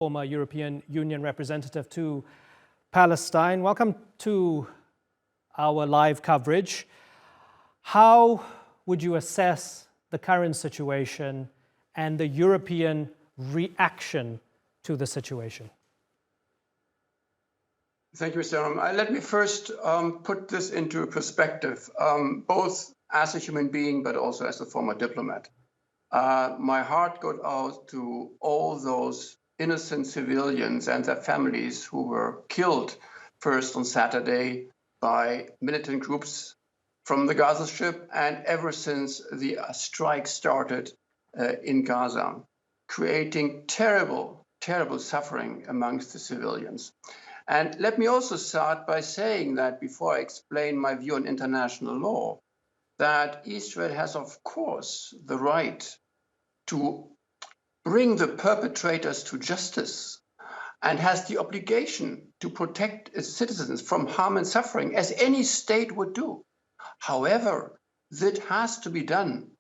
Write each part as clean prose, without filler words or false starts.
former European Union representative to Palestine. Welcome to our live coverage. How would you assess the current situation and the European reaction to the situation? Thank you, Mr. Ram. Let me first put this into perspective, both as a human being, but also as a former diplomat. My heart goes out to all those innocent civilians and their families who were killed first on Saturday by militant groups from the Gaza Strip and ever since the strike started in Gaza, creating terrible, terrible suffering amongst the civilians. And let me also start by saying that before I explain my view on international law, that Israel has, of course, the right to bring the perpetrators to justice and has the obligation to protect its citizens from harm and suffering, as any state would do. However, that has to be done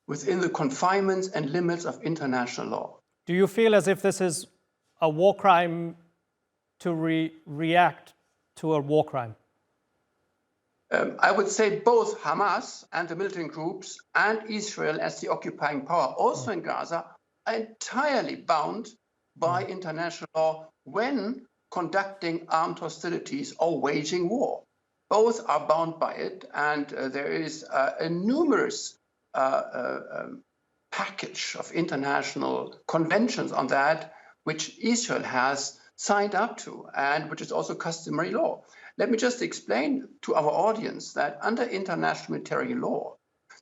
within the confinements and limits of international law. Do you feel as if this is a war crime to react to a war crime? I would say both Hamas and the militant groups and Israel as the occupying power, also in Gaza, are entirely bound by international law when conducting armed hostilities or waging war. Both are bound by it, and there is a numerous package of international conventions on that, which Israel has signed up to, and which is also customary law. Let me just explain to our audience that under international military law,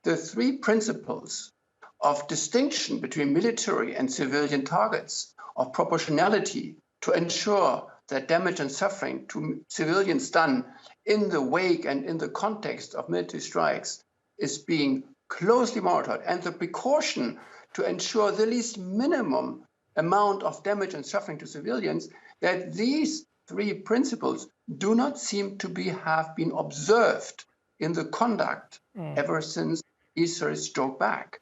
the three principles of distinction between military and civilian targets, of proportionality to ensure that damage and suffering to civilians done in the wake and in the context of military strikes is being closely monitored, and the precaution to ensure the least minimum amount of damage and suffering to civilians, that these three principles do not seem to have been observed in the conduct ever since Israel struck back.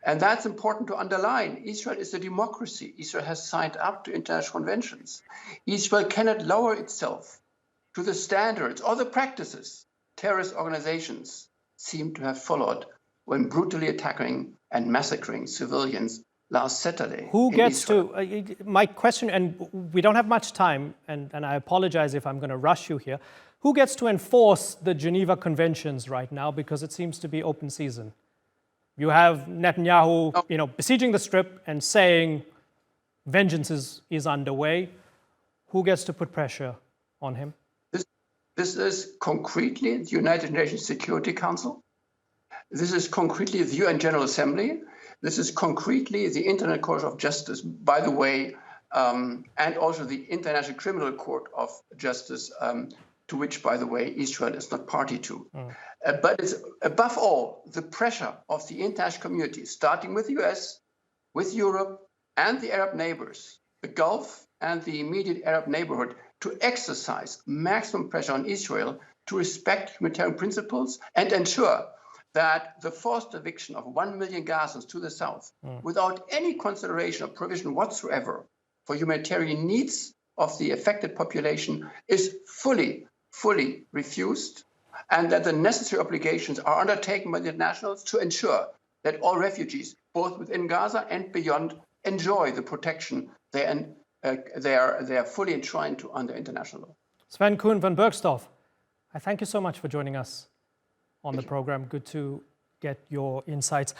And that's important to underline. Israel is a democracy. Israel has signed up to international conventions. Israel cannot lower itself to the standards or the practices terrorist organizations seem to have followed when brutally attacking and massacring civilians last Saturday. Who gets to, my question, and we don't have much time, and I apologize if I'm going to rush you here. Who gets to enforce the Geneva Conventions right now? Because it seems to be open season. You have Netanyahu, besieging the Strip and saying vengeance is underway. Who gets to put pressure on him? This is concretely the United Nations Security Council. This is concretely the UN General Assembly. This is concretely the International Court of Justice, by the way, and also the International Criminal Court of Justice, to which, by the way, Israel is not party to. But it's above all the pressure of the international community, starting with the US, with Europe, and the Arab neighbors, the Gulf and the immediate Arab neighborhood, to exercise maximum pressure on Israel to respect humanitarian principles and ensure that the forced eviction of 1 million Gazans to the south, without any consideration or provision whatsoever for humanitarian needs of the affected population, is fully refused, and that the necessary obligations are undertaken by the internationals to ensure that all refugees, both within Gaza and beyond, enjoy the protection they are fully enshrined to under international law. Sven Kühn von Burgsdorff, I thank you so much for joining us on the program. Good to get your insights.